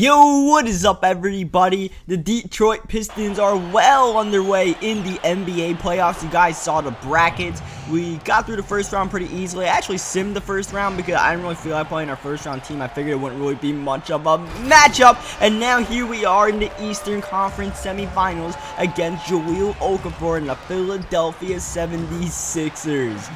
Yo, what is up, everybody? The Detroit Pistons are well underway in the NBA playoffs. You guys saw the brackets. We got through the first round pretty easily. I actually simmed the first round because I didn't really feel like playing our first round team. I figured it wouldn't really be much of a matchup. And now here we are in the Eastern Conference semifinals against Jahlil Okafor and the Philadelphia 76ers.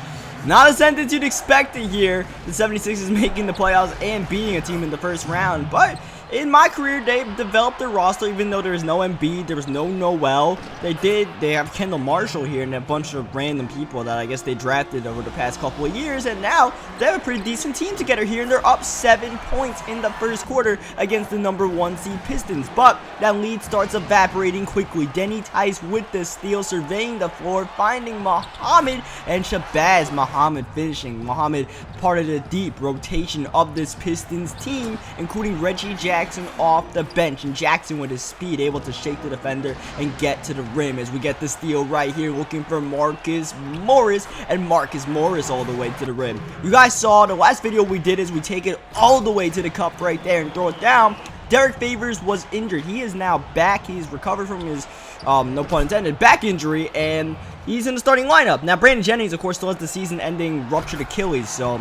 Not a sentence you'd expect to hear. The 76ers making the playoffs and beating a team in the first round, but in my career, they've developed their roster. Even though there's no Embiid, there was no Noel. They have Kendall Marshall here and a bunch of random people that I guess they drafted over the past couple of years. And now they have a pretty decent team together here, and they're up 7 points in the first quarter against the #1 seed Pistons. But that lead starts evaporating quickly. Denny Tice with the steal, surveying the floor, finding Muhammad, and Shabazz Muhammad finishing. Muhammad part of the deep rotation of this Pistons team, including Reggie Jackson off the bench, and Jackson with his speed able to shake the defender and get to the rim as we get the steal right here, looking for Marcus Morris, and Marcus Morris all the way to the rim. You guys saw the last video we did is we take it all the way to the cup right there and throw it down. Derek Favors was injured. He is now back. He's recovered from his no pun intended back injury, and he's in the starting lineup. Now Brandon Jennings of course still has the season-ending ruptured Achilles, so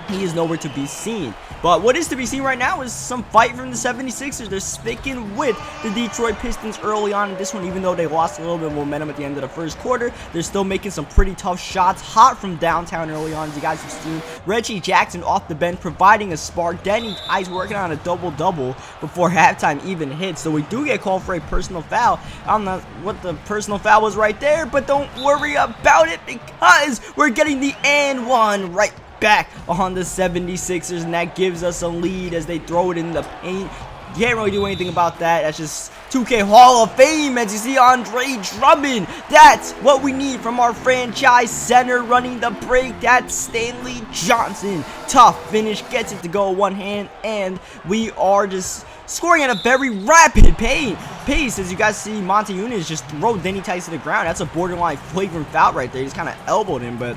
he is nowhere to be seen. But what is to be seen right now is some fight from the 76ers. They're sticking with the Detroit Pistons early on in this one, even though they lost a little bit of momentum at the end of the first quarter. They're still making some pretty tough shots, hot from downtown early on, as you guys have seen. Reggie Jackson off the bench providing a spark. Denny Tice working on a double-double before halftime even hits. So we do get called for a personal foul. I don't know what the personal foul was right there, but don't worry about it because we're getting the and one right back on the 76ers, and that gives us a lead as they throw it in the paint. You can't really do anything about that. That's just 2K Hall of Fame, as you see Andre Drummond. That's what we need from our franchise center running the break. That's Stanley Johnson. Tough finish, gets it to go one hand, and we are just scoring at a very rapid pace. As you guys see, Monte Eunice just throw Denny Tice to the ground. That's a borderline flagrant foul right there. He's kind of elbowed him, but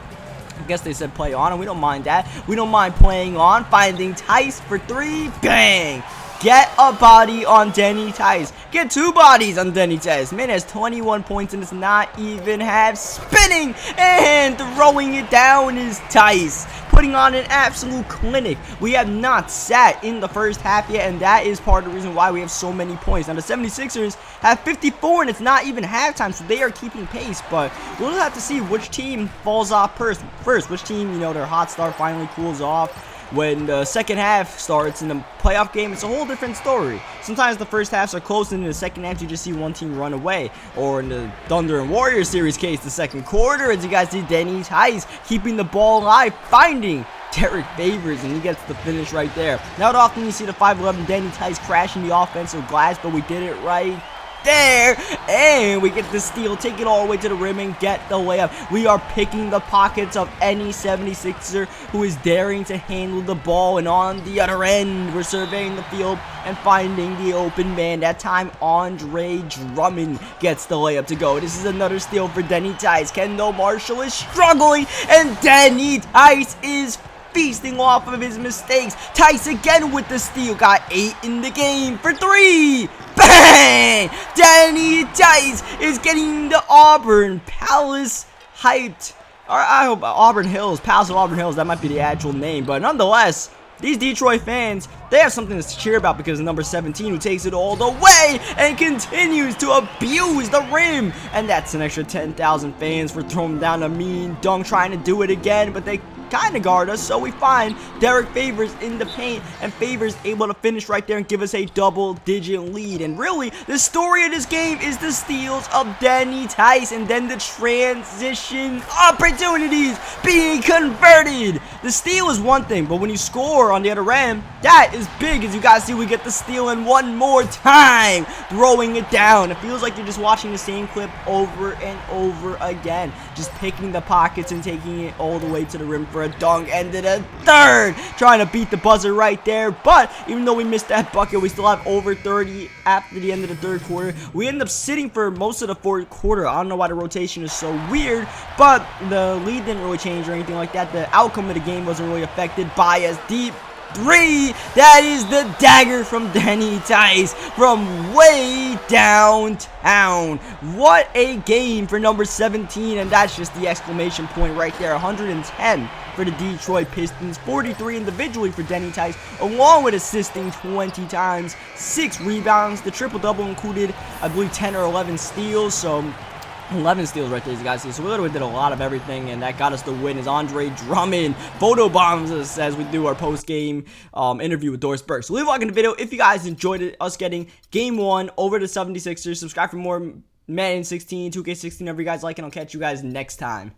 I guess they said play on, and we don't mind that. We don't mind playing on. Finding Tice for three. Bang! Get a body on Denny Tice. Get two bodies on Denny Tice. Man has 21 points and does not even have spinning. And throwing it down is Tice, putting on an absolute clinic. We have not sat in the first half yet, and that is part of the reason why we have so many points. Now the 76ers have 54, and it's not even halftime, so they are keeping pace. But we'll have to see which team falls off first. Which team, you know, their hot start finally cools off. When the second half starts in the playoff game, it's a whole different story. Sometimes the first halves are close, and in the second half you just see one team run away. Or in the Thunder and Warriors series case, the second quarter, as you guys see Denny Tice keeping the ball alive, finding Derek Favors, and he gets the finish right there. Not often you see the 5'11 Denny Tice crashing the offensive glass, but we did it right there, and we get the steal, take it all the way to the rim and get the layup. We are picking the pockets of any 76er who is daring to handle the ball, and on the other end we're surveying the field and finding the open man. That time Andre Drummond gets the layup to go. This is another steal for Denny Tice. Kendall Marshall is struggling, and Denny Tice is feasting off of his mistakes. Tice again with the steal, got 8 in the game for 3. Bang! Denny Tice is getting the Auburn Palace hyped. Or I hope Auburn Hills, Palace of Auburn Hills, that might be the actual name. But nonetheless, these Detroit fans, they have something to cheer about because of number 17 who takes it all the way and continues to abuse the rim. And that's an extra 10,000 fans for throwing down a mean dunk, trying to do it again, but they kind of guard us, so we find Derek Favors in the paint, and Favors able to finish right there and give us a double-digit lead. And really, the story of this game is the steals of Denny Tice and then the transition opportunities being converted. The steal is one thing, but when you score on the other end, that is big. As you guys see, we get the steal in one more time, throwing it down. It feels like you're just watching the same clip over and over again, just picking the pockets and taking it all the way to the rim for a dunk. Ended a third, trying to beat the buzzer right there. But even though we missed that bucket, we still have over 30 after the end of the third quarter. We end up sitting for most of the fourth quarter. I don't know why the rotation is so weird, but the lead didn't really change or anything like that. The outcome of the game wasn't really affected by as deep three. That is the dagger from Denny Tice from way downtown. What a game for number 17, and that's just the exclamation point right there. 110 for the Detroit Pistons, 43 individually for Denny Tice, along with assisting 20 times, 6 rebounds. The triple-double included, I believe, 10 or 11 steals, so 11 steals right there, as you guys see. So we literally did a lot of everything, and that got us the win as Andre Drummond photobombs us as we do our post-game interview with Doris Burke. So leave a like in the video if you guys enjoyed it, us getting game 1 over the 76ers. Subscribe for more Madden 16, 2K16, whatever you guys like, and I'll catch you guys next time.